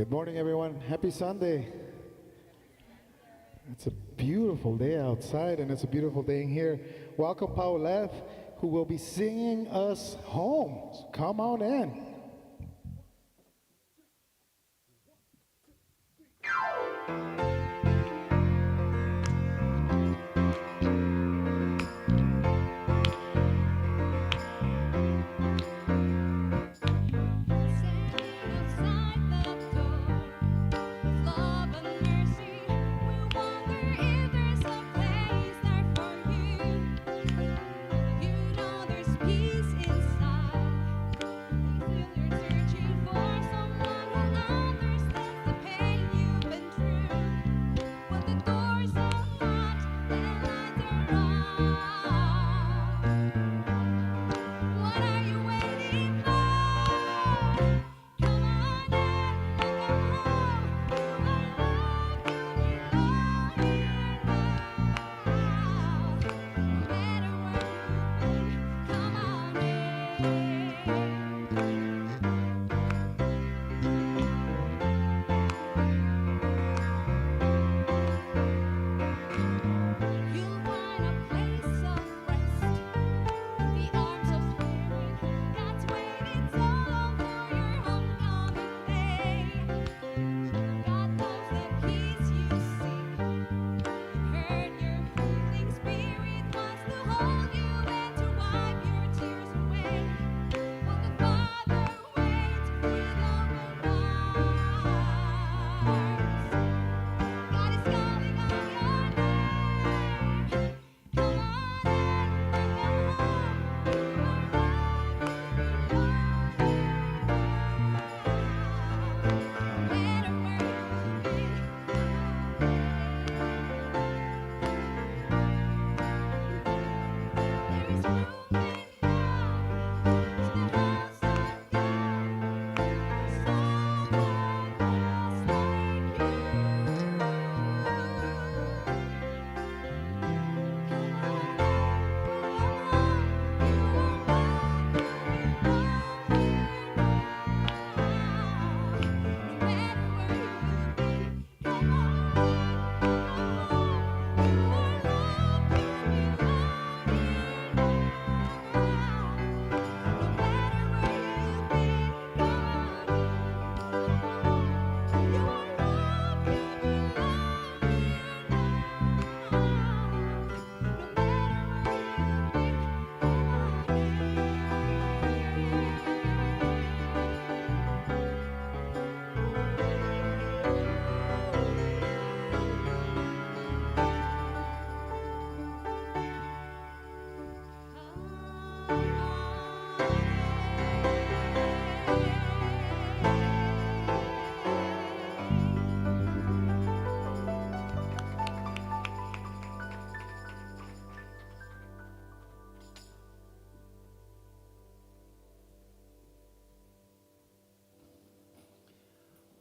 Good morning, everyone. Happy Sunday. It's a beautiful day outside, and it's a beautiful day in here. Welcome, Paulette, who will be singing us home. So come on in.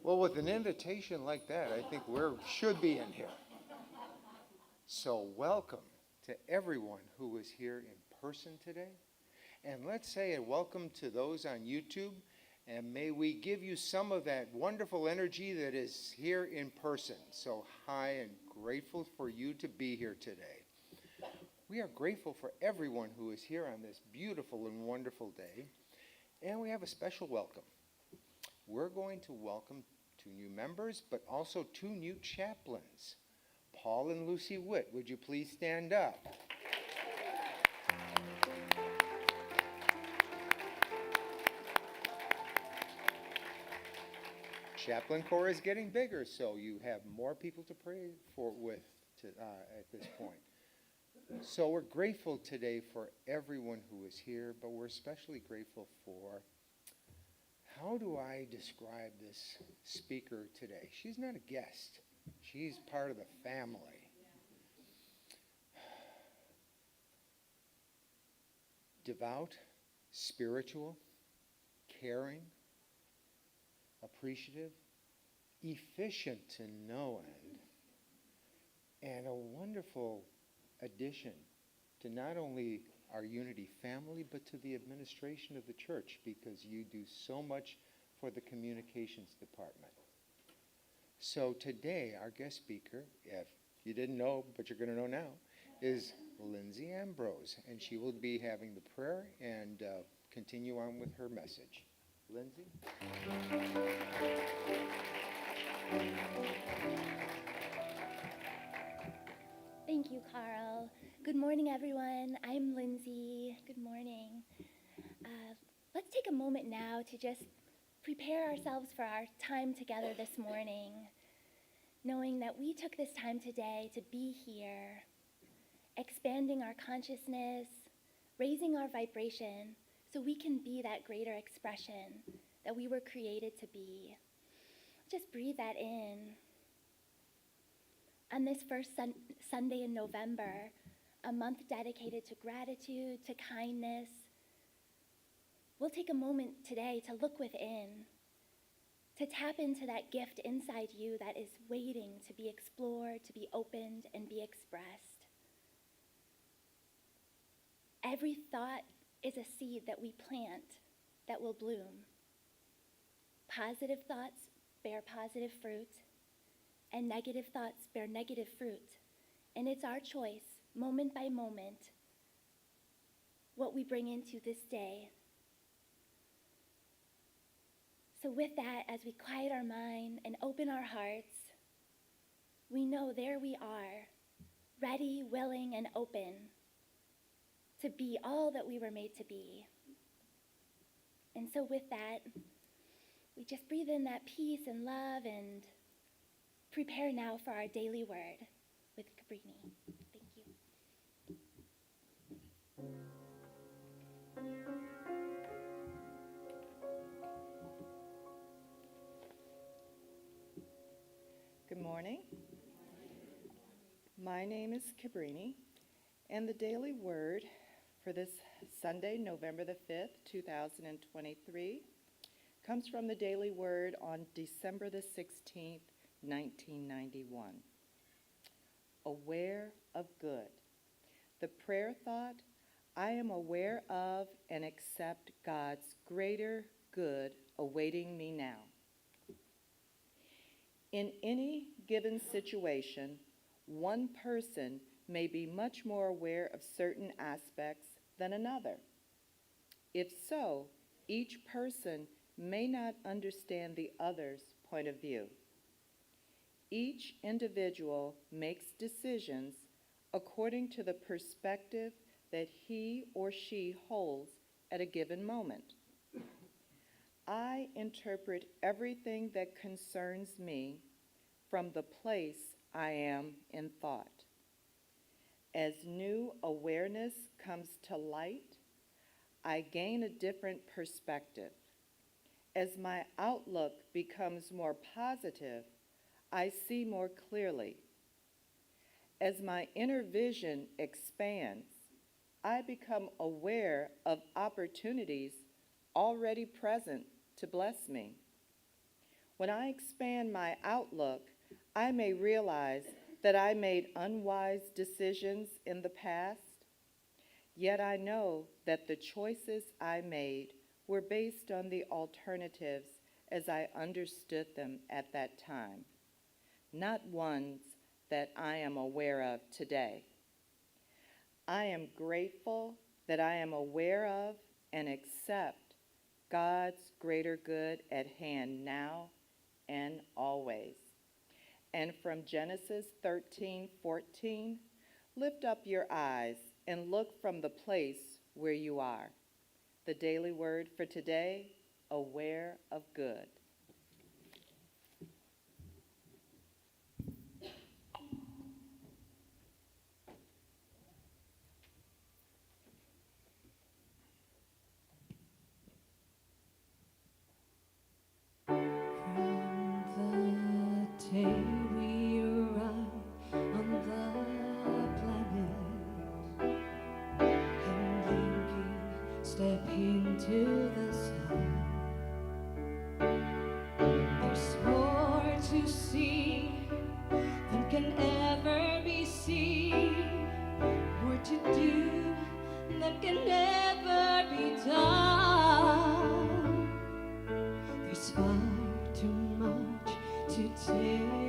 Well, with an invitation like that, I think we should be in here. So welcome to everyone who is here in person today. And let's say a welcome to those on YouTube. And may we give you some of that wonderful energy that is here in person. So hi, and grateful for you to be here today. We are grateful for everyone who is here on this beautiful and wonderful day. And we have a special welcome. We're going to welcome 2 new members, but also 2 new chaplains. Paul and Lucy Witt, would you please stand up? Chaplain Corps is getting bigger, so you have more people to pray with at this point. So we're grateful today for everyone who is here, but we're especially grateful for, how do I describe this speaker today? She's not a guest. She's part of the family. Devout, spiritual, caring, appreciative, efficient to no end, and a wonderful addition to not only our Unity family, but to the administration of the church, because you do so much for the communications department. So today, our guest speaker, if you didn't know, but you're going to know now, is Lindsay Ambrose, and she will be having the prayer and continue on with her message. Lindsay? Thank you, Carl. Good morning, everyone. I'm Lindsay. Good morning. Let's take a moment now to just prepare ourselves for our time together this morning, knowing that we took this time today to be here, expanding our consciousness, raising our vibration so we can be that greater expression that we were created to be. Just breathe that in. On this first Sunday in November, a month dedicated to gratitude, to kindness, we'll take a moment today to look within, to tap into that gift inside you that is waiting to be explored, to be opened, and be expressed. Every thought is a seed that we plant that will bloom. Positive thoughts bear positive fruit, and negative thoughts bear negative fruit. And it's our choice, moment by moment, what we bring into this day. So with that, as we quiet our mind and open our hearts, we know there we are, ready, willing, and open to be all that we were made to be. And so with that, we just breathe in that peace and love and prepare now for our daily word with Cabrini. Thank you. Good morning. My name is Cabrini, and the daily word for this Sunday, November the 5th, 2023, comes from the daily word on December the 16th, 1991. Aware of good. The prayer thought, I am aware of and accept God's greater good awaiting me now. In any given situation, one person may be much more aware of certain aspects than another. If so, each person may not understand the other's point of view. Each individual makes decisions according to the perspective that he or she holds at a given moment. I interpret everything that concerns me from the place I am in thought. As new awareness comes to light, I gain a different perspective. As my outlook becomes more positive, I see more clearly. As my inner vision expands, I become aware of opportunities already present to bless me. When I expand my outlook, I may realize that I made unwise decisions in the past, yet I know that the choices I made were based on the alternatives as I understood them at that time, not ones that I am aware of today. I am grateful that I am aware of and accept God's greater good at hand now and always. And from Genesis 13:14, lift up your eyes and look from the place where you are. The daily word for today, aware of good. From the day we arrived on the planet and thinking, step into the sun, there's more to see than can ever be seen, more to do than can ever be done. There's far too much to take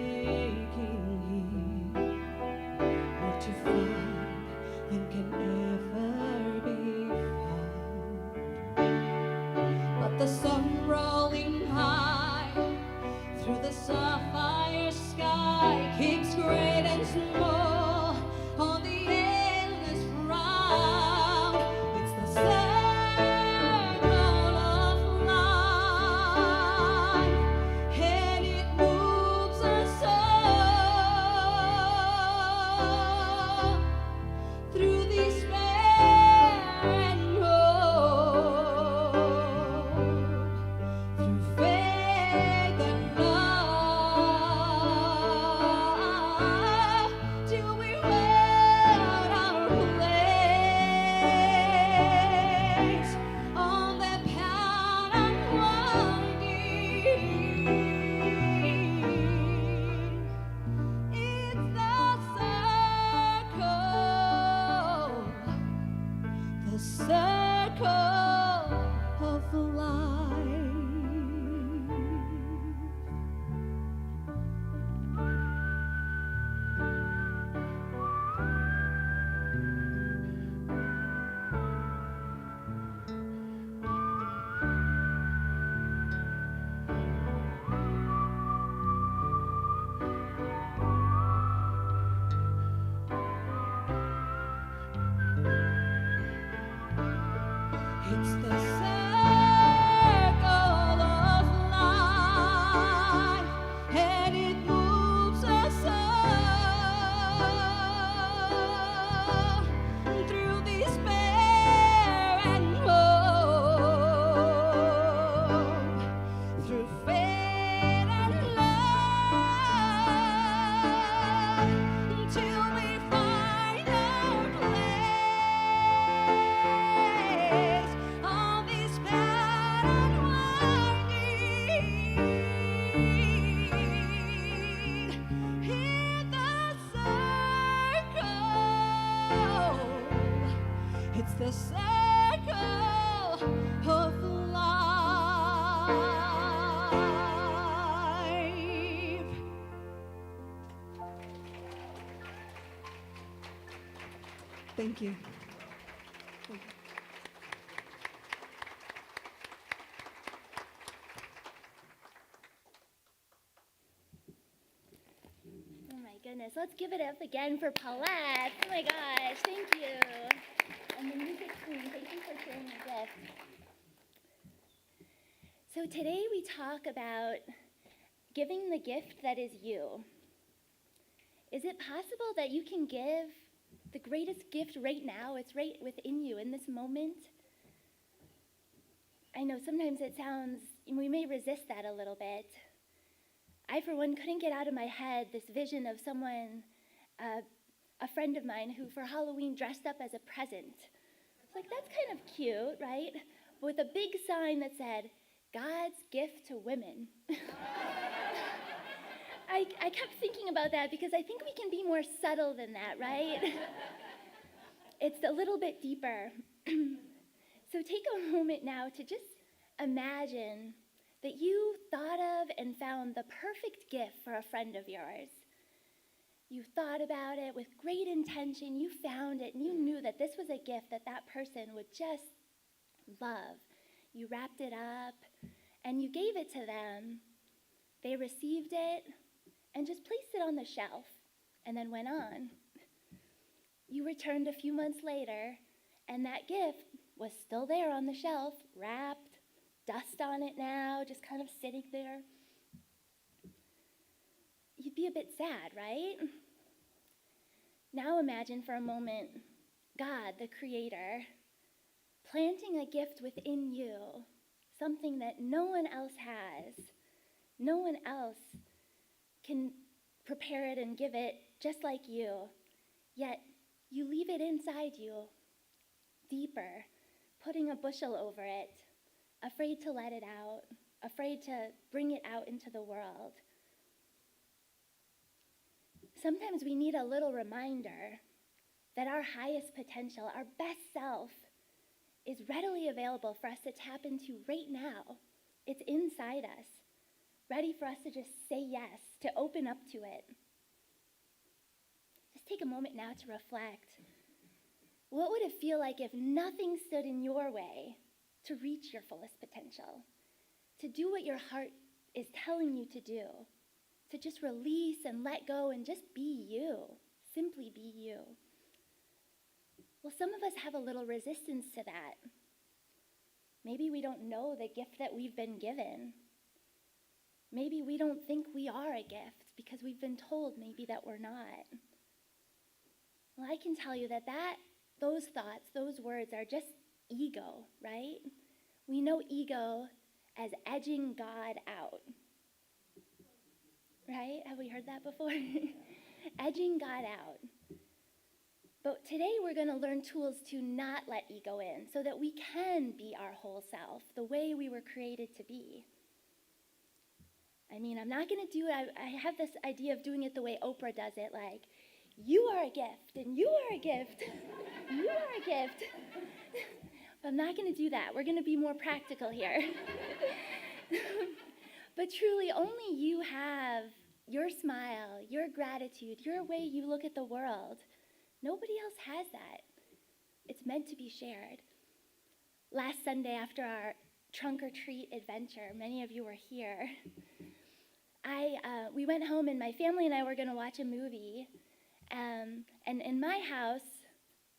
the circle of life. Thank you. Oh my goodness, let's give it up again for Paulette. Oh my gosh, thank you. And the music queen, thank you for sharing your gift. So today we talk about giving the gift that is you. Is it possible that you can give the greatest gift right now? It's right within you in this moment. I know sometimes it sounds, we may resist that a little bit. I, for one, couldn't get out of my head this vision of someone, a friend of mine who for Halloween dressed up as a present. It's like, that's kind of cute, right? With a big sign that said, God's gift to women. I kept thinking about that because I think we can be more subtle than that, right? It's a little bit deeper. So take a moment now to just imagine that you thought of and found the perfect gift for a friend of yours. You thought about it with great intention, you found it, and you knew that this was a gift that that person would just love. You wrapped it up, and you gave it to them. They received it, and just placed it on the shelf, and then went on. You returned a few months later, and that gift was still there on the shelf, wrapped, dust on it now, just kind of sitting there. You'd be a bit sad, right? Now imagine for a moment God, the Creator, planting a gift within you, something that no one else has. No one else can prepare it and give it just like you, yet you leave it inside you, deeper, putting a bushel over it, afraid to let it out, afraid to bring it out into the world. Sometimes we need a little reminder that our highest potential, our best self, is readily available for us to tap into right now. It's inside us, ready for us to just say yes, to open up to it. Just take a moment now to reflect. What would it feel like if nothing stood in your way to reach your fullest potential, to do what your heart is telling you to do, to just release and let go and just be you, simply be you? Well, some of us have a little resistance to that. Maybe we don't know the gift that we've been given. Maybe we don't think we are a gift because we've been told maybe that we're not. Well, I can tell you that those thoughts, those words are just ego, right? We know ego as edging God out. Right? Have we heard that before? Edging God out. But today we're going to learn tools to not let ego in so that we can be our whole self, the way we were created to be. I mean, I'm not going to do it. I have this idea of doing it the way Oprah does it, like, you are a gift, and you are a gift, you are a gift. But I'm not going to do that. We're going to be more practical here. But truly, only you have your smile, your gratitude, your way you look at the world. Nobody else has that. It's meant to be shared. Last Sunday, after our trunk or treat adventure, many of you were here. We went home, and my family and I were going to watch a movie. And in my house,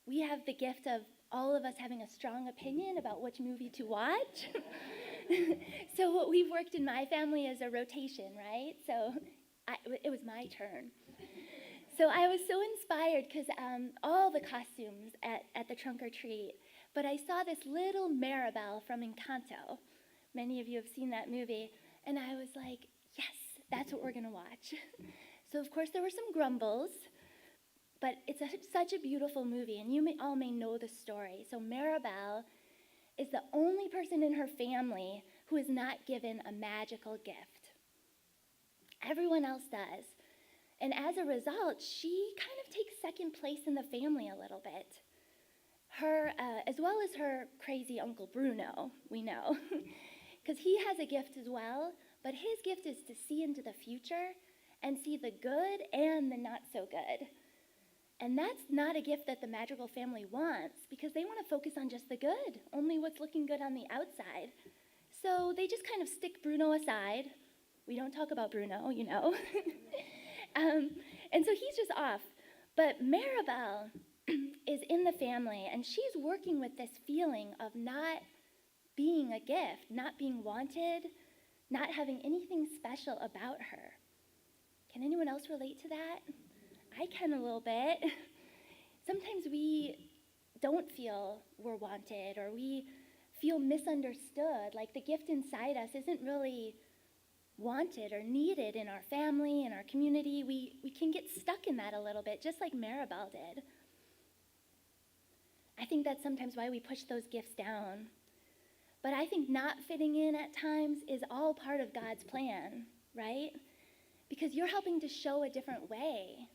we have the gift of all of us having a strong opinion about which movie to watch. So what we've worked in my family is a rotation, right? So it was my turn. So I was so inspired because all the costumes at the trunk or treat, but I saw this little Maribel from Encanto. Many of you have seen that movie. And I was like, yes, that's what we're going to watch. So of course there were some grumbles, but it's such a beautiful movie, and you all may know the story. So Maribel is the only person in her family who is not given a magical gift. Everyone else does. And as a result, she kind of takes second place in the family a little bit. her, as well as her crazy Uncle Bruno, we know, because he has a gift as well, but his gift is to see into the future and see the good and the not so good. And that's not a gift that the Madrigal family wants, because they want to focus on just the good, only what's looking good on the outside. So they just kind of stick Bruno aside. We don't talk about Bruno, you know. And so he's just off. But Maribel is in the family, and she's working with this feeling of not being a gift, not being wanted, not having anything special about her. Can anyone else relate to that? I can a little bit. Sometimes we don't feel we're wanted, or we feel misunderstood, like the gift inside us isn't really wanted or needed in our family, in our community. We can get stuck in that a little bit, just like Maribel did. I think that's sometimes why we push those gifts down. But I think not fitting in at times is all part of God's plan, right? Because you're helping to show a different way,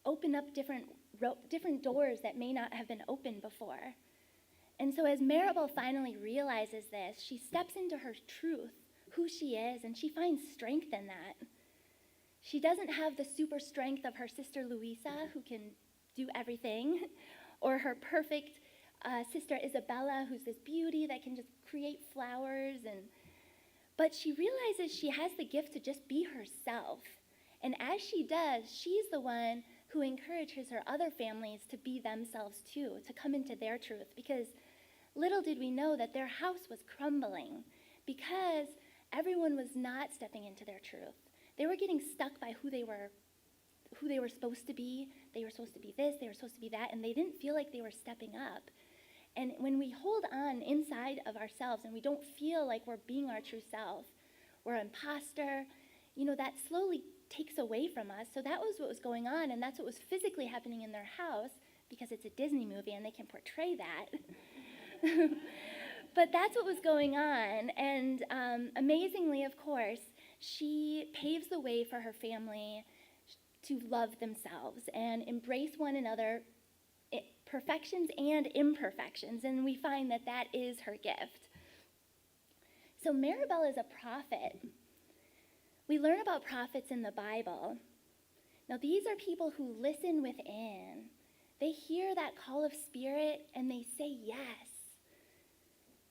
open up different doors that may not have been opened before. And so as Maribel finally realizes this, she steps into her truth, who she is, and she finds strength in that. She doesn't have the super strength of her sister Luisa, who can do everything, or her perfect sister Isabella, who's this beauty that can just create flowers. But she realizes she has the gift to just be herself. And as she does, she's the one who encourages her other families to be themselves too, to come into their truth. Because little did we know that their house was crumbling because everyone was not stepping into their truth. They were getting stuck by who they were supposed to be. They were supposed to be this, they were supposed to be that, and they didn't feel like they were stepping up. And when we hold on inside of ourselves and we don't feel like we're being our true self, we're an imposter, that slowly takes away from us. So that was what was going on, and that's what was physically happening in their house, because it's a Disney movie and they can portray that. But that's what was going on, and amazingly, of course, she paves the way for her family to love themselves and embrace one another, perfections and imperfections, and we find that that is her gift. So Maribel is a prophet. We learn about prophets in the Bible. Now, these are people who listen within. They hear that call of spirit and they say yes.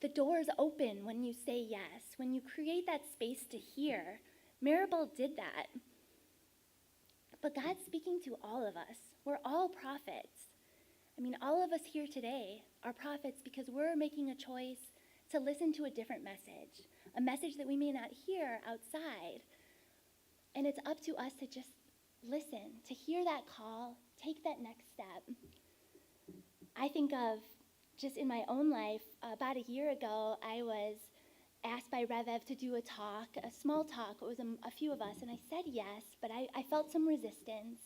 The doors open when you say yes, when you create that space to hear. Maribel did that. But God's speaking to all of us. We're all prophets. All of us here today are prophets because we're making a choice to listen to a different message, a message that we may not hear outside. And it's up to us to just listen, to hear that call, take that next step. I think of just in my own life, about a year ago, I was asked by Rev Ev to do a talk, a small talk. It was a few of us, and I said yes, but I felt some resistance.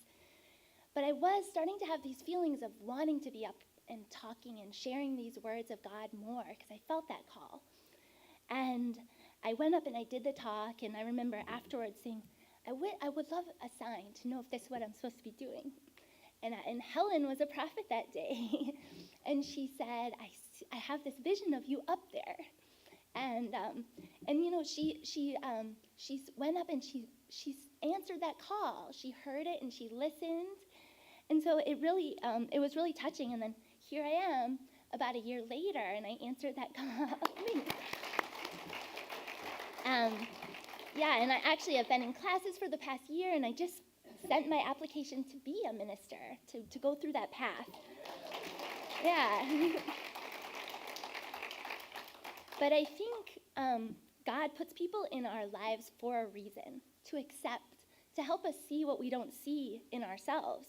But I was starting to have these feelings of wanting to be up and talking and sharing these words of God more, because I felt that call. And I went up and I did the talk, and I remember afterwards saying, I would love a sign to know if this is what I'm supposed to be doing. And Helen was a prophet that day. And she said, I have this vision of you up there. And she went up and she answered that call. She heard it and she listened. And so it was really touching. And then here I am about a year later, and I answered that call. And I actually have been in classes for the past year, and I just sent my application to be a minister, to go through that path. Yeah. But I think God puts people in our lives for a reason, to accept, to help us see what we don't see in ourselves.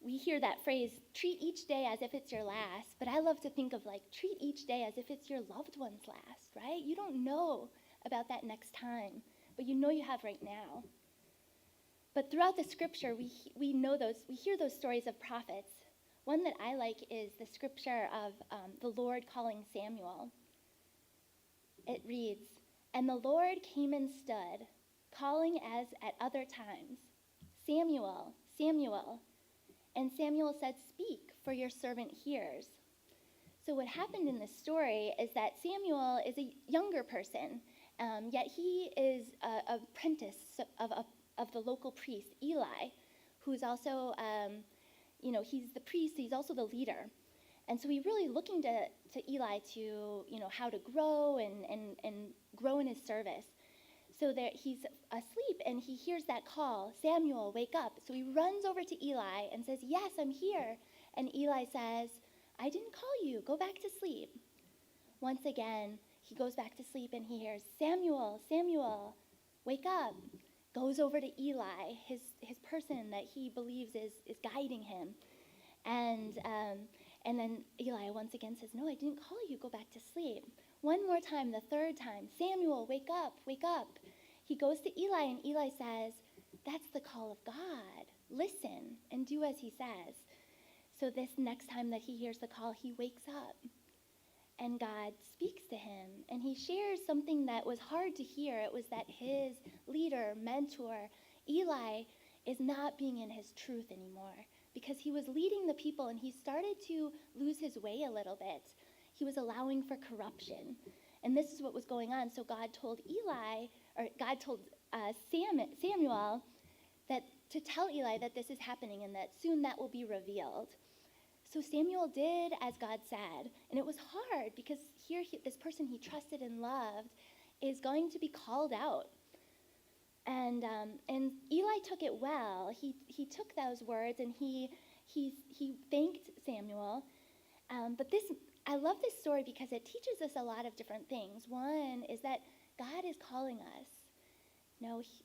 We hear that phrase, treat each day as if it's your last, but I love to think of treat each day as if it's your loved one's last, right? You don't know about that next time, but you know you have right now. But throughout the scripture, we hear those stories of prophets. One that I like is the scripture of the Lord calling Samuel. It reads, "And the Lord came and stood, calling as at other times, 'Samuel, Samuel.' And Samuel said, 'Speak, for your servant hears." So what happened in this story is that Samuel is a younger person, yet he is an apprentice of the local priest, Eli, who's also, he's the priest, he's also the leader. And so he's really looking to Eli to, how to grow and grow in his service. So there, he's asleep and he hears that call, "Samuel, wake up." So he runs over to Eli and says, "Yes, I'm here." And Eli says, "I didn't call you. Go back to sleep." Once again, he goes back to sleep and he hears, "Samuel, Samuel, wake up." Goes over to Eli, his person that he believes is guiding him. And then Eli once again says, "No, I didn't call you. Go back to sleep." One more time, the third time, "Samuel, wake up, wake up." He goes to Eli and Eli says, "That's the call of God. Listen and do as he says." So this next time that he hears the call, he wakes up and God speaks to him and he shares something that was hard to hear. It was that his leader, mentor, Eli, is not being in his truth anymore because he was leading the people and he started to lose his way a little bit. He was allowing for corruption. And this is what was going on. So God told Samuel that to tell Eli that this is happening and that soon that will be revealed. So Samuel did as God said, and it was hard because this person he trusted and loved is going to be called out. And Eli took it well. He took those words and he thanked Samuel. But I love this story because it teaches us a lot of different things. One is that God is calling us.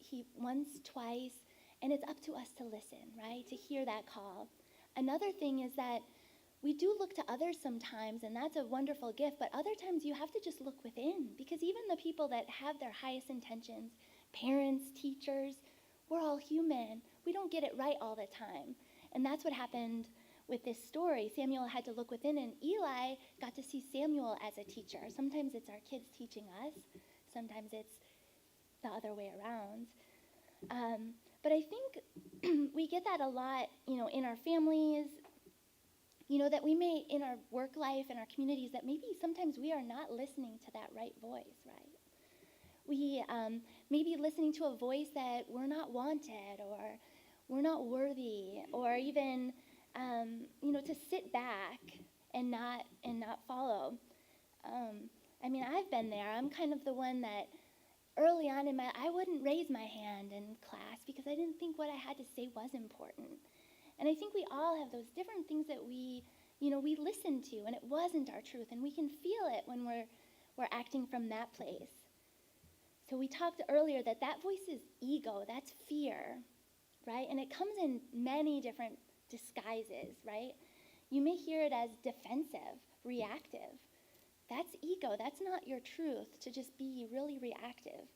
He once, twice, and it's up to us to listen, right? To hear that call. Another thing is that we do look to others sometimes, and that's a wonderful gift, but other times you have to just look within, because even the people that have their highest intentions, parents, teachers, we're all human. We don't get it right all the time. And that's what happened with this story. Samuel had to look within, and Eli got to see Samuel as a teacher. Sometimes it's our kids teaching us. Sometimes it's the other way around. But I think we get that a lot, in our families, that we may, in our work life, in our communities, that maybe sometimes we are not listening to that right voice, right? We may be listening to a voice that we're not wanted, or we're not worthy, or even, to sit back and not follow. I've been there. I'm kind of the one that early on I wouldn't raise my hand in class because I didn't think what I had to say was important. And I think we all have those different things that we listen to, and it wasn't our truth, and we can feel it when we're acting from that place. So we talked earlier that voice is ego, that's fear, right? And it comes in many different disguises, right? You may hear it as defensive, reactive. That's ego. That's not your truth, to just be really reactive.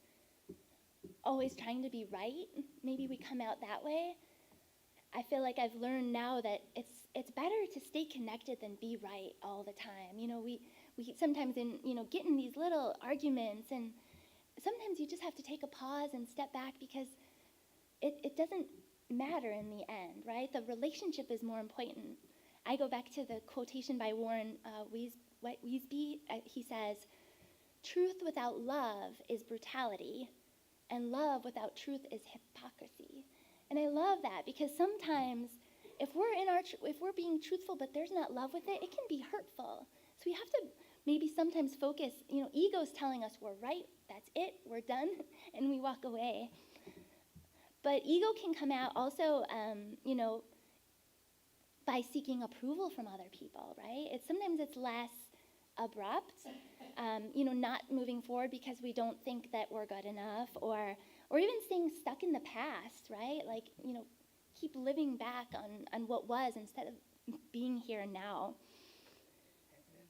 Always trying to be right. Maybe we come out that way. I feel like I've learned now that it's better to stay connected than be right all the time. We sometimes get in these little arguments, and sometimes you just have to take a pause and step back because it doesn't matter in the end, right? The relationship is more important. I go back to the quotation by Warren Wiersbe. He says, "Truth without love is brutality, and love without truth is hypocrisy." And I love that because sometimes if we're being truthful but there's not love with it, it can be hurtful. So we have to maybe sometimes focus, ego's telling us we're right, that's it, we're done, and we walk away. But ego can come out also, by seeking approval from other people, right? Sometimes it's less abrupt, not moving forward because we don't think that we're good enough, or even staying stuck in the past, right? Like, keep living back on what was instead of being here now.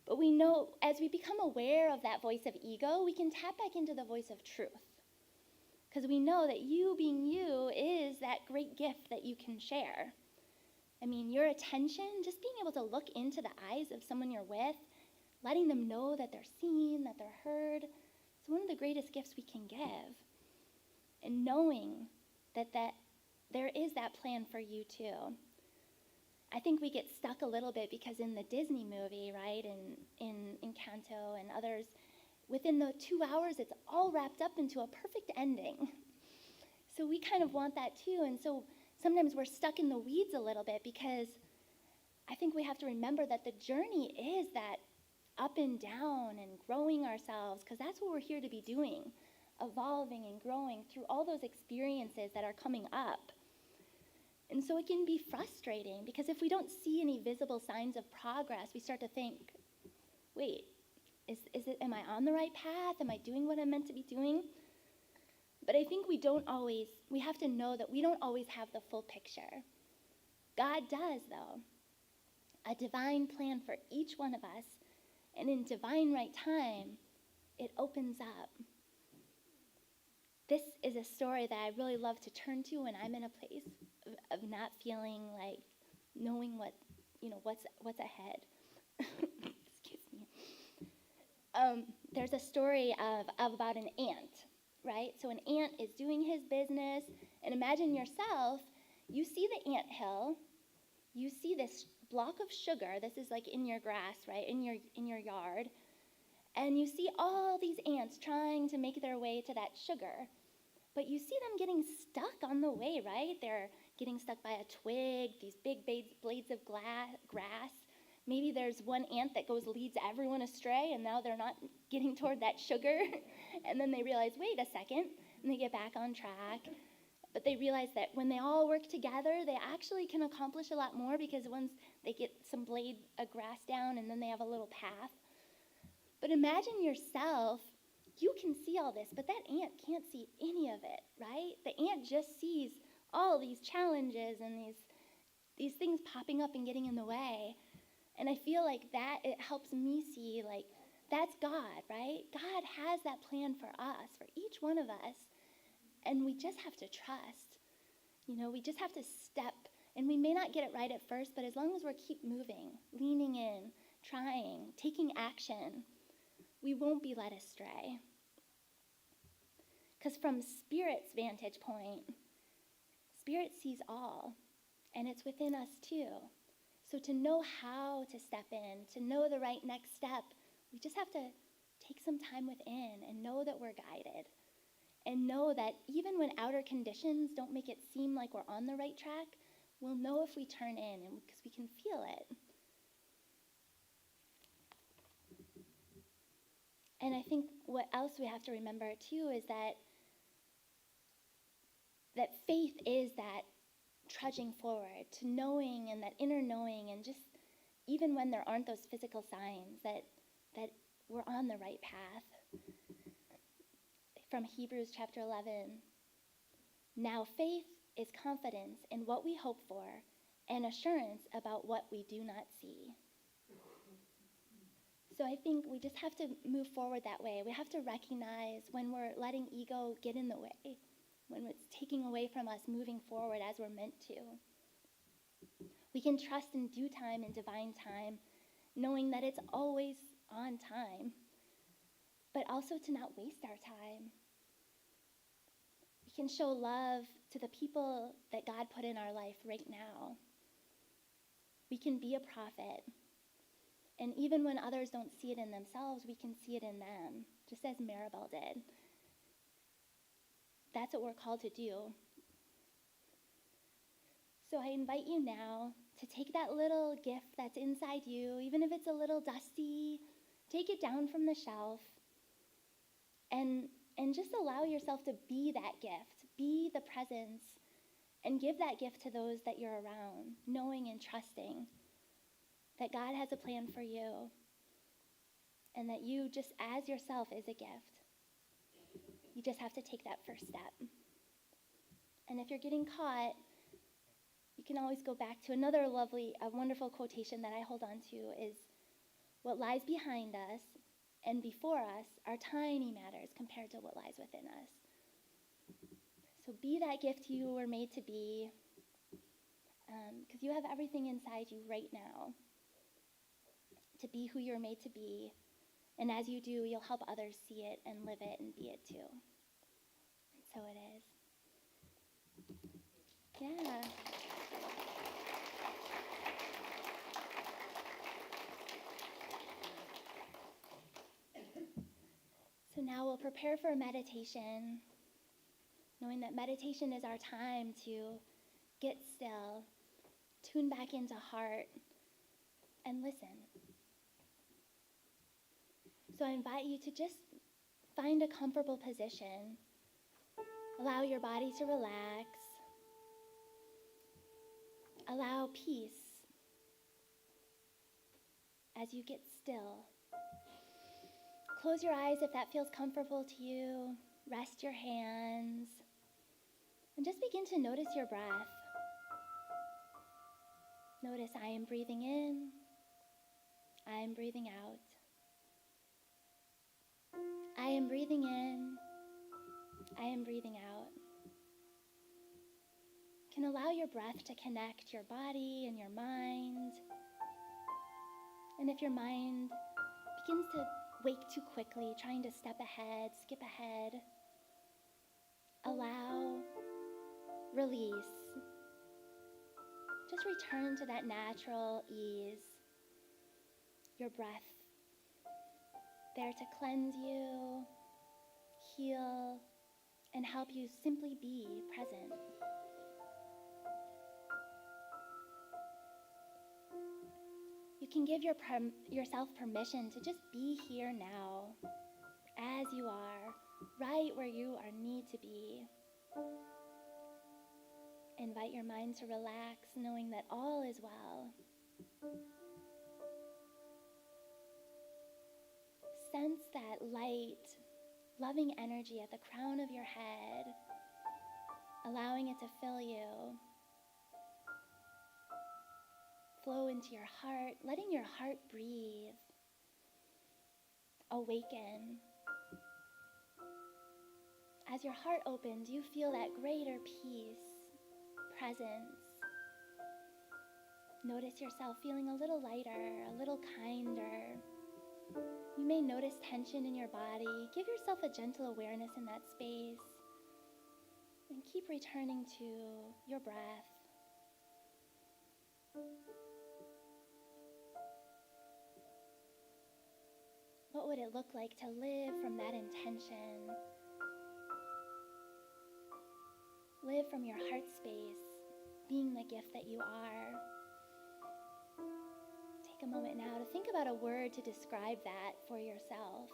But we know as we become aware of that voice of ego, we can tap back into the voice of truth. Because we know that you being you is that great gift that you can share. Your attention, just being able to look into the eyes of someone you're with, letting them know that they're seen, that they're heard, it's one of the greatest gifts we can give. And knowing that there is that plan for you too. I think we get stuck a little bit because in the Disney movie, right, in Encanto and others, within the 2 hours, it's all wrapped up into a perfect ending. So we kind of want that too. And so sometimes we're stuck in the weeds a little bit because I think we have to remember that the journey is that up and down and growing ourselves, because that's what we're here to be doing, evolving and growing through all those experiences that are coming up. And so it can be frustrating because if we don't see any visible signs of progress, we start to think, wait, am I on the right path? Am I doing what I'm meant to be doing? But I think we have to know that we don't always have the full picture. God does, though. A divine plan for each one of us, and in divine right time, it opens up. This is a story that I really love to turn to when I'm in a place of not feeling like knowing what's ahead. Excuse me. There's a story about an ant, right? So an ant is doing his business, and imagine yourself, you see the ant hill, you see this block of sugar. This is like in your grass, right? In your yard. And you see all these ants trying to make their way to that sugar. But you see them getting stuck on the way, right? They're getting stuck by a twig, these big blades of grass. Maybe there's one ant that leads everyone astray, and now they're not getting toward that sugar. And then they realize, wait a second, and they get back on track. But they realize that when they all work together, they actually can accomplish a lot more because once they get some blade of grass down and then they have a little path. But imagine yourself, you can see all this, but that ant can't see any of it, right? The ant just sees all these challenges and these things popping up and getting in the way. And I feel like that, it helps me see, like, that's God, right? God has that plan for us, for each one of us. And we just have to trust. We just have to step. And we may not get it right at first, but as long as we keep moving, leaning in, trying, taking action, we won't be led astray. Because from Spirit's vantage point, Spirit sees all, and it's within us too. So to know how to step in, to know the right next step, we just have to take some time within and know that we're guided. And know that even when outer conditions don't make it seem like we're on the right track, we'll know if we turn in because we can feel it. And I think what else we have to remember too is that faith is that trudging forward to knowing and that inner knowing, and just even when there aren't those physical signs that we're on the right path. From Hebrews chapter 11. Now faith is confidence in what we hope for and assurance about what we do not see. So I think we just have to move forward that way. We have to recognize when we're letting ego get in the way, when it's taking away from us moving forward as we're meant to. We can trust in due time and divine time, knowing that it's always on time, but also to not waste our time. We can show love to the people that God put in our life right now. We can be a prophet. And even when others don't see it in themselves, we can see it in them, just as Maribel did. That's what we're called to do. So I invite you now to take that little gift that's inside you, even if it's a little dusty, take it down from the shelf and just allow yourself to be that gift, be the presence, and give that gift to those that you're around, knowing and trusting that God has a plan for you and that you just as yourself is a gift. You just have to take that first step. And if you're getting caught, you can always go back to another wonderful quotation that I hold on to is, what lies behind us and before us are tiny matters compared to what lies within us. So be that gift you were made to be, because you have everything inside you right now to be who you're made to be. And as you do, you'll help others see it and live it and be it too. And so it is. Yeah. So now we'll prepare for a meditation, knowing that meditation is our time to get still, tune back into heart, and listen. So I invite you to just find a comfortable position. Allow your body to relax. Allow peace as you get still. Close your eyes if that feels comfortable to you. Rest your hands. And just begin to notice your breath. Notice I am breathing in. I am breathing out. I am breathing in. I am breathing out. You can allow your breath to connect your body and your mind. And if your mind begins to wake too quickly, trying to step ahead, skip ahead, allow, release. Just return to that natural ease. Your breath, there to cleanse you, heal, and help you simply be present. You can give yourself permission to just be here now, as you are, right where you need to be. Invite your mind to relax, knowing that all is well. Sense that light, loving energy at the crown of your head, allowing it to fill you. Flow into your heart, letting your heart breathe. Awaken. As your heart opens, you feel that greater peace, presence. Notice yourself feeling a little lighter, a little kinder. You may notice tension in your body. Give yourself a gentle awareness in that space. And keep returning to your breath. What would it look like to live from that intention? Live from your heart space, being the gift that you are. Take a moment now to think about a word to describe that for yourself.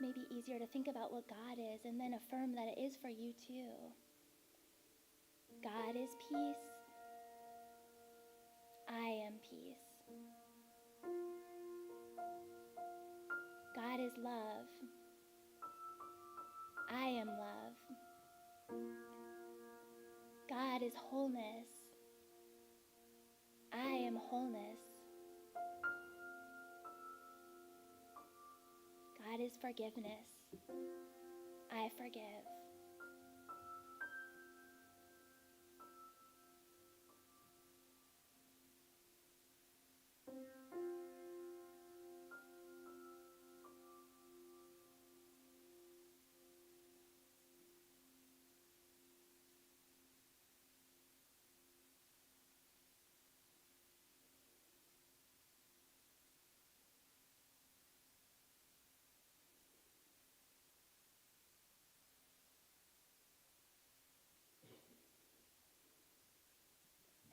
Maybe easier to think about what God is and then affirm that it is for you too. God is peace. I am peace. God is love. I am love. God is wholeness. I am wholeness. God is forgiveness. I forgive.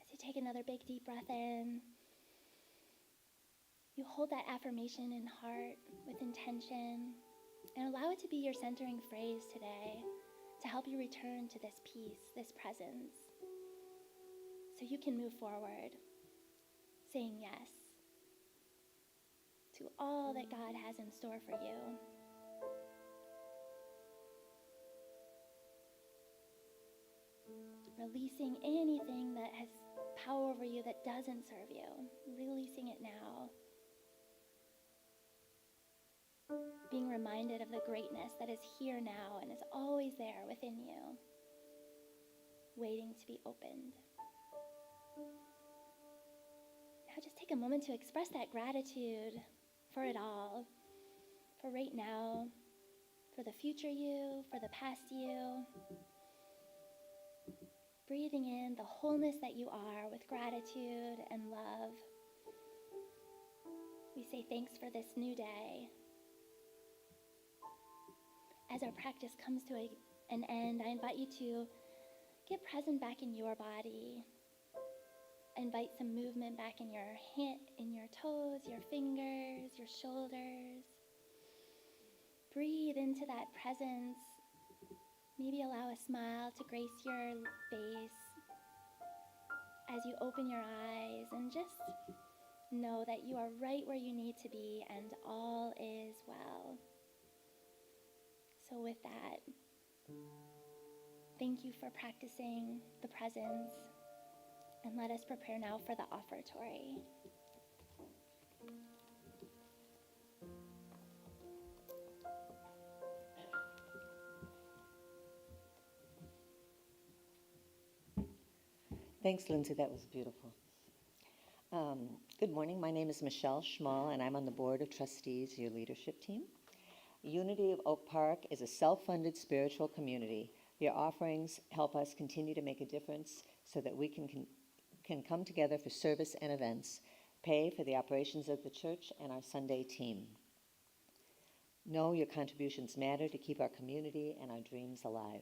As you take another big deep breath in, you hold that affirmation in heart with intention and allow it to be your centering phrase today to help you return to this peace, this presence, so you can move forward, saying yes to all that God has in store for you. Releasing anything that has power over you that doesn't serve you. Releasing it now. Being reminded of the greatness that is here now and is always there within you, waiting to be opened. Now just take a moment to express that gratitude for it all, for right now, for the future you, for the past you. Breathing in the wholeness that you are with gratitude and love. We say thanks for this new day. as our practice comes to an end, I invite you to get present back in your body. I invite some movement back in your toes, your fingers, your shoulders. Breathe into that presence. Maybe allow a smile to grace your face as you open your eyes, and just know that you are right where you need to be and all is well. So with that, thank you for practicing the presence, and let us prepare now for the offertory. Thanks, Lindsay. That was beautiful. Good morning. My name is Michelle Schmall, and I'm on the Board of Trustees, your leadership team. Unity of Oak Park is a self-funded spiritual community. Your offerings help us continue to make a difference so that we can come together for service and events, pay for the operations of the church and our Sunday team. Know your contributions matter to keep our community and our dreams alive.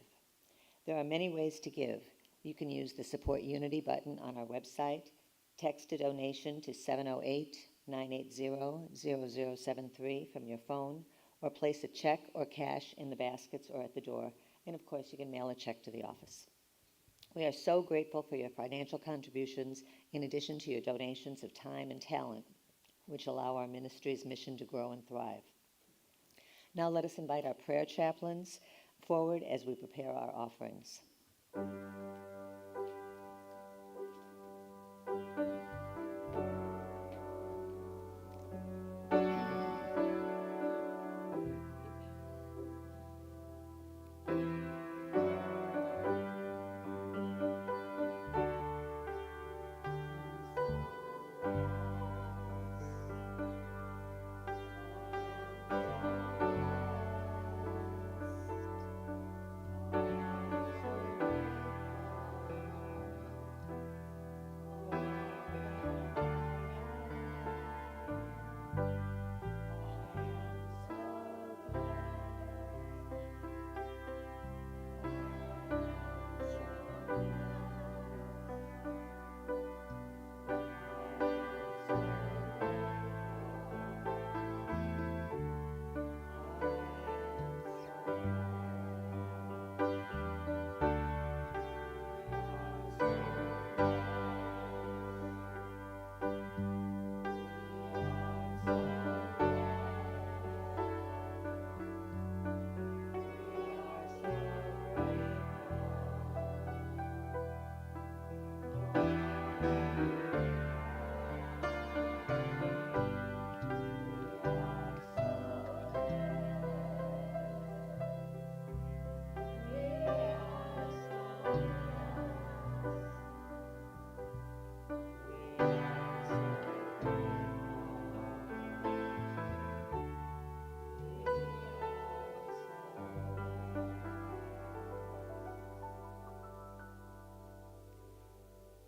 There are many ways to give. You can use the Support Unity button on our website, text a donation to 708-980-0073 from your phone, or place a check or cash in the baskets or at the door. And of course, you can mail a check to the office. We are so grateful for your financial contributions, in addition to your donations of time and talent, which allow our ministry's mission to grow and thrive. Now let us invite our prayer chaplains forward as we prepare our offerings.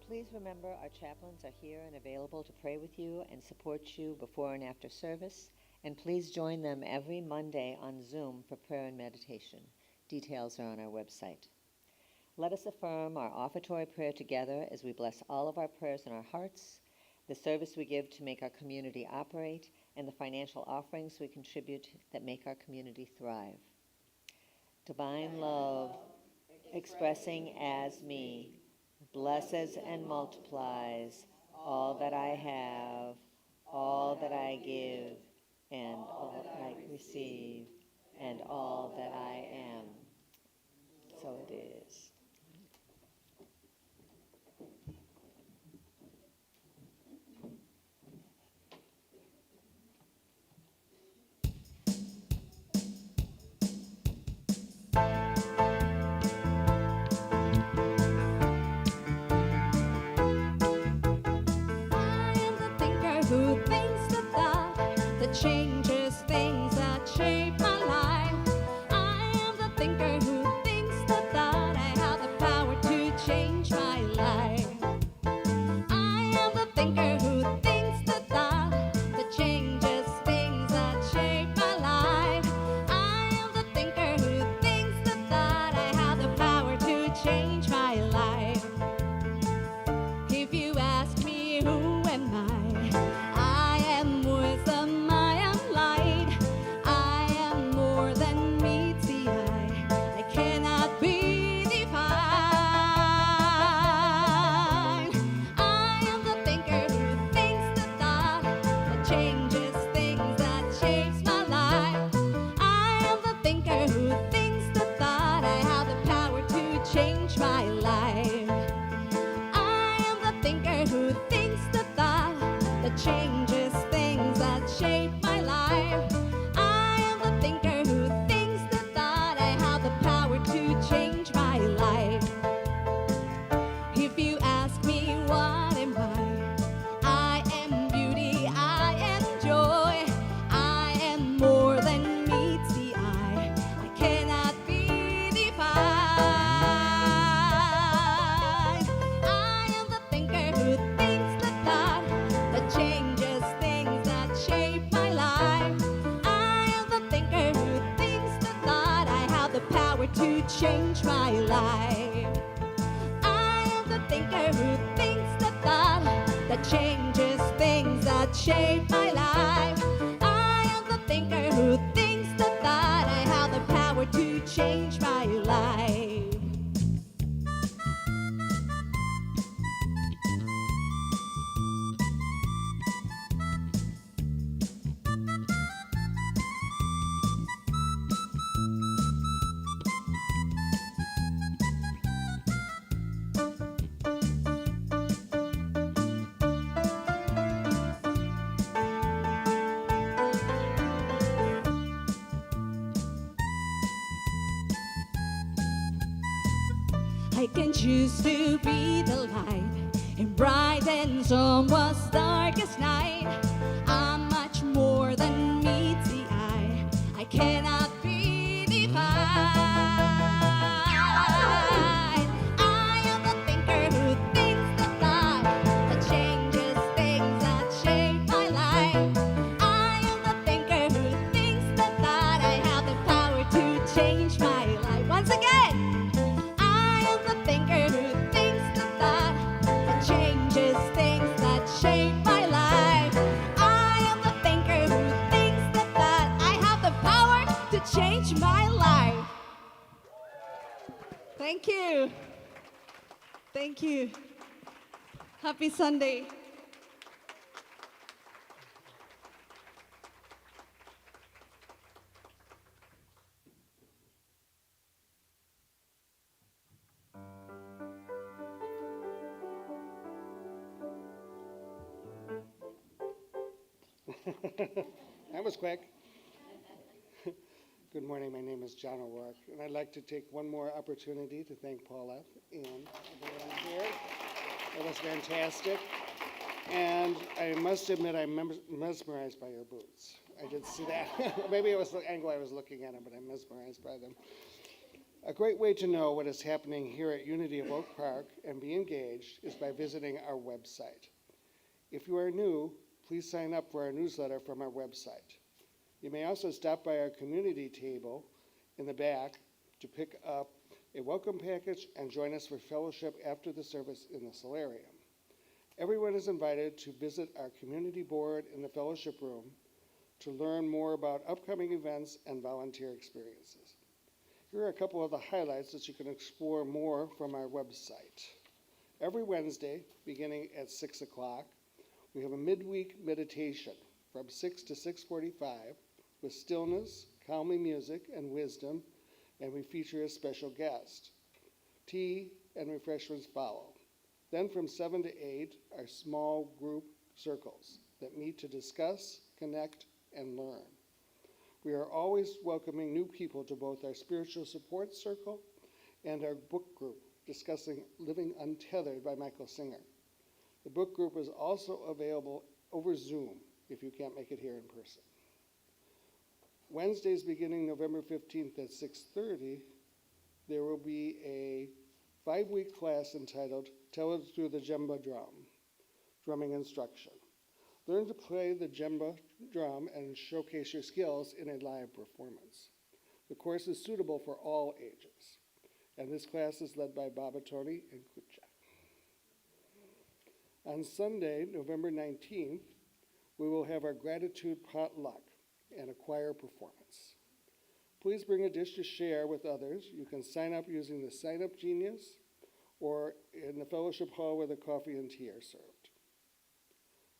Please remember our chaplains are here and available to pray with you and support you before and after service. And please join them every Monday on Zoom for prayer and meditation. Details are on our website. Let us affirm our offertory prayer together as we bless all of our prayers in our hearts, the service we give to make our community operate, and the financial offerings we contribute that make our community thrive. Divine love, expressing as me, blesses and multiplies all that I have, all that I give, and all that I receive, and all that I am. So it is. Who thinks the thought that changes things, that shape my life? I am the thinker who thinks the thought I have the power to change my life. I am the thinker who thinks the thought that changes things, that shape my life. I am the thinker who that changes things that shape my life. I am the thinker who thinks the thought. I have the power to change my life. If you ask me what am I am beauty, I am joy, I am more than meets the eye. I cannot be defined. I am the thinker who thinks the thought that changes things that shape my life. I am the thinker who thinks the thought. I have the power to change my life. I am the thinker who thinks the thought that changes things that shape my life. I am the thinker who thinks the thought. I have the power to change my life. I can choose to be the light and brighten someone's darkest night. I'm much more than meets the eye. I cannot be defined. I am the thinker who thinks the thought that changes things that shape my life. I am the thinker who thinks the thought. I have the power to change my life. Once again. I am the thinker who thinks the thought that changes things that shape my life. I am the thinker who thinks the thought. I have the power to change my life. Thank you. Thank you. Happy Sunday. That was quick. Good morning, my name is John O'Rourke, and I'd like to take one more opportunity to thank Paulette and everyone here. It was fantastic. And I must admit, I'm mesmerized by your boots. I did see that. Maybe it was the angle I was looking at them, but I'm mesmerized by them. A great way to know what is happening here at Unity of Oak Park and be engaged is by visiting our website. If you are new, please sign up for our newsletter from our website. You may also stop by our community table in the back to pick up a welcome package and join us for fellowship after the service in the solarium. Everyone is invited to visit our community board in the fellowship room to learn more about upcoming events and volunteer experiences. Here are a couple of the highlights that you can explore more from our website. Every Wednesday, beginning at 6 o'clock, we have a midweek meditation from 6 to 6:45 with stillness, calming music, and wisdom, and we feature a special guest. Tea and refreshments follow. Then from 7 to 8 are small group circles that meet to discuss, connect, and learn. We are always welcoming new people to both our spiritual support circle and our book group discussing Living Untethered by Michael Singer. The book group is also available over Zoom if you can't make it here in person. Wednesdays beginning November 15th at 6:30, there will be a 5-week class entitled Tell It Through the Djembe Drum, Drumming Instruction. Learn to play the djembe drum and showcase your skills in a live performance. The course is suitable for all ages, and this class is led by Baba Tony and Kucha. On Sunday, November 19th, we will have our gratitude potluck and a choir performance. Please bring a dish to share with others. You can sign up using the Sign Up Genius or in the fellowship hall where the coffee and tea are served.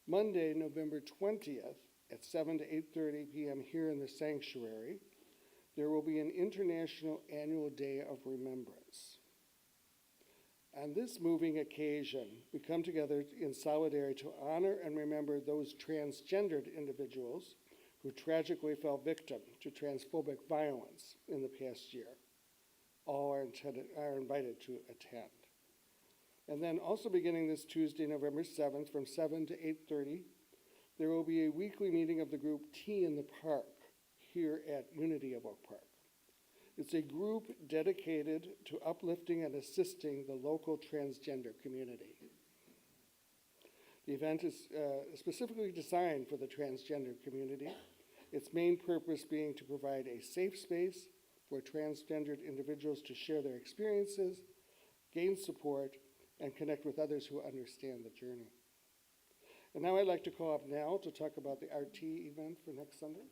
Monday, November 20th at 7 to 8:30 p.m. here in the sanctuary, there will be an International Annual Day of Remembrance. On this moving occasion, we come together in solidarity to honor and remember those transgendered individuals who tragically fell victim to transphobic violence in the past year. All are invited to attend. And then also beginning this Tuesday, November 7th, from 7 to 8:30, there will be a weekly meeting of the group Tea in the Park here at Unity of Oak Park. It's a group dedicated to uplifting and assisting the local transgender community. The event is specifically designed for the transgender community, its main purpose being to provide a safe space for transgendered individuals to share their experiences, gain support, and connect with others who understand the journey. And now I'd like to call up Nell to talk about the RT event for next Sunday.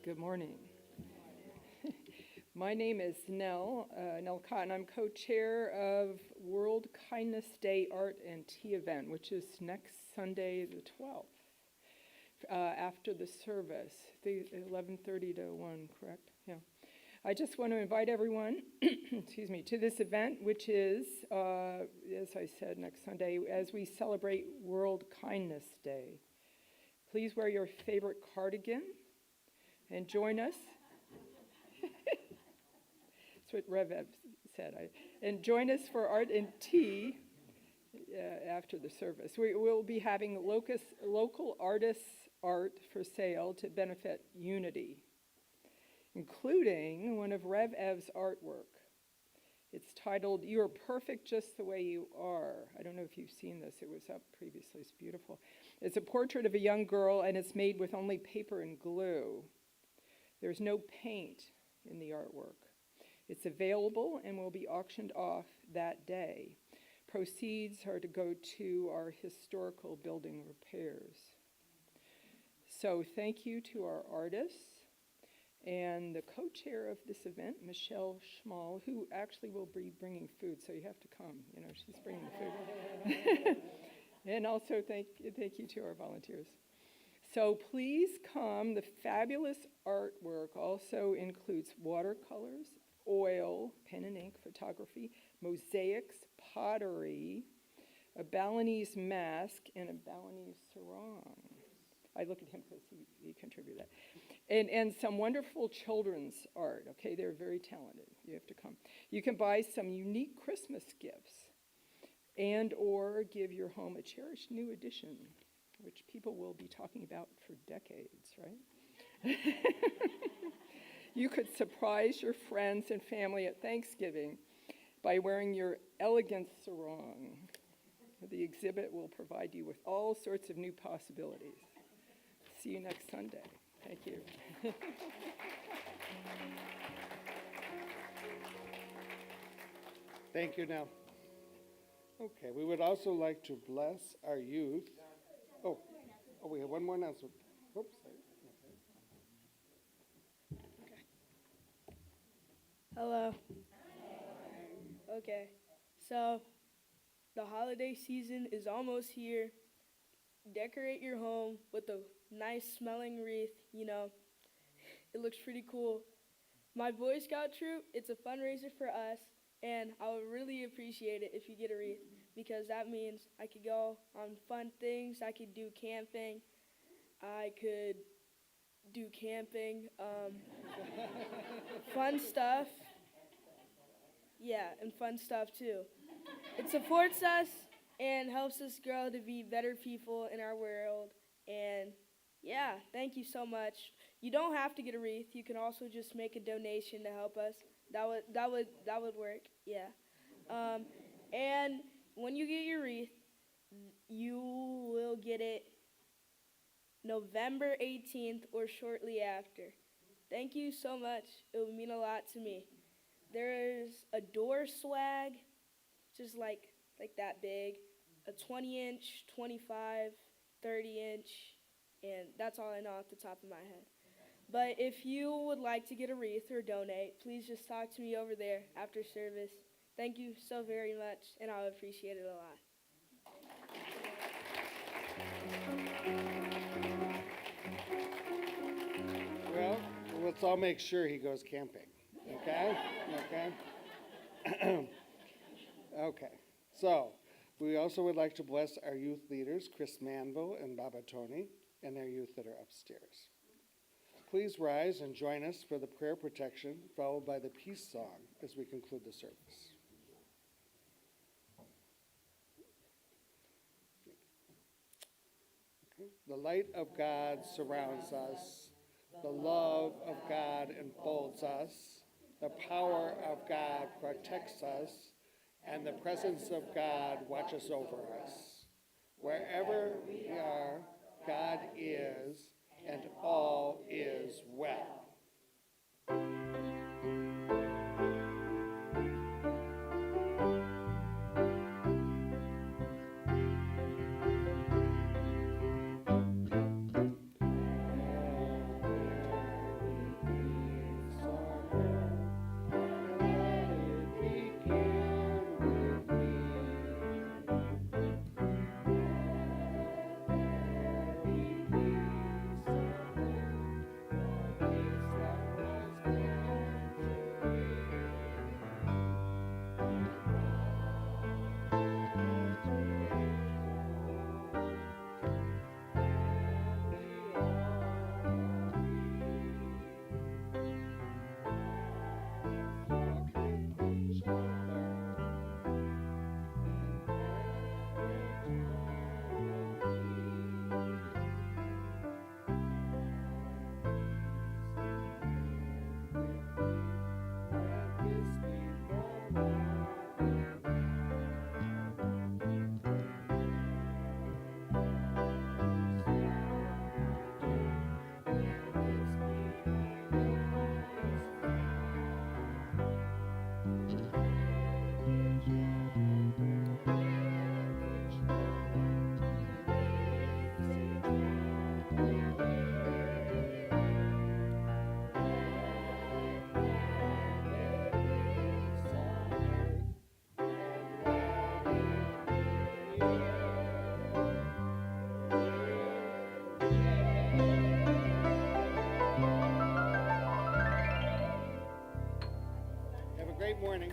Good morning. My name is Nell Cotton. I'm co-chair of World Kindness Day Art and Tea event, which is next Sunday, the 12th, after the service, 11:30 to 1, correct? Yeah. I just want to invite everyone, excuse me, to this event, which is, as I said, next Sunday, as we celebrate World Kindness Day. Please wear your favorite cardigan and join us. That's what Rev said. And join us for art and tea after the service. We will be having local artists' art for sale to benefit Unity, including one of Rev Ev's artwork. It's titled, "You Are Perfect Just the Way You Are." I don't know if you've seen this. It was up previously. It's beautiful. It's a portrait of a young girl, and it's made with only paper and glue. There's no paint in the artwork. It's available and will be auctioned off that day. Proceeds are to go to our historical building repairs. So thank you to our artists and the co-chair of this event, Michelle Schmall, who actually will be bringing food, so you have to come. You know, she's bringing the food. And also thank you to our volunteers. So please come. The fabulous artwork also includes watercolors, oil, pen and ink photography, mosaics, pottery, a Balinese mask, and a Balinese sarong. I look at him because he contributed that. And some wonderful children's art, okay? They're very talented. You have to come. You can buy some unique Christmas gifts and or give your home a cherished new edition, which people will be talking about for decades, right? You could surprise your friends and family at Thanksgiving by wearing your elegant sarong. The exhibit will provide you with all sorts of new possibilities. See you next Sunday. Thank you. Thank you, Nell. Okay, we would also like to bless our youth. Oh, we have one more announcement. Oops, sorry. Hello. Okay, so the holiday season is almost here. Decorate your home with a nice smelling wreath, you know. It looks pretty cool. My Boy Scout troop, it's a fundraiser for us, and I would really appreciate it if you get a wreath, because that means I could go on fun things. I could do camping. I could do camping. Fun stuff. Yeah, and fun stuff too. It supports us and helps us grow to be better people in our world. And yeah, thank you so much. You don't have to get a wreath. You can also just make a donation to help us. That would work. Yeah. And when you get your wreath, you will get it November 18th or shortly after. Thank you so much. It would mean a lot to me. There's a door swag, just like that big, a 20-inch, 25, 30-inch, and that's all I know off the top of my head. But if you would like to get a wreath or donate, please just talk to me over there after service. Thank you so very much, and I would appreciate it a lot. let's all make sure he goes camping, okay? Okay? Okay, so we also would like to bless our youth leaders, Chris Manville and Baba Tony, and their youth that are upstairs. Please rise and join us for the prayer protection, followed by the peace song as we conclude the service. Okay. The light of God surrounds us. The love of God enfolds us. The power of God protects us. And the presence of God watches over us. Wherever we are, God is, and all is well. Have a great morning.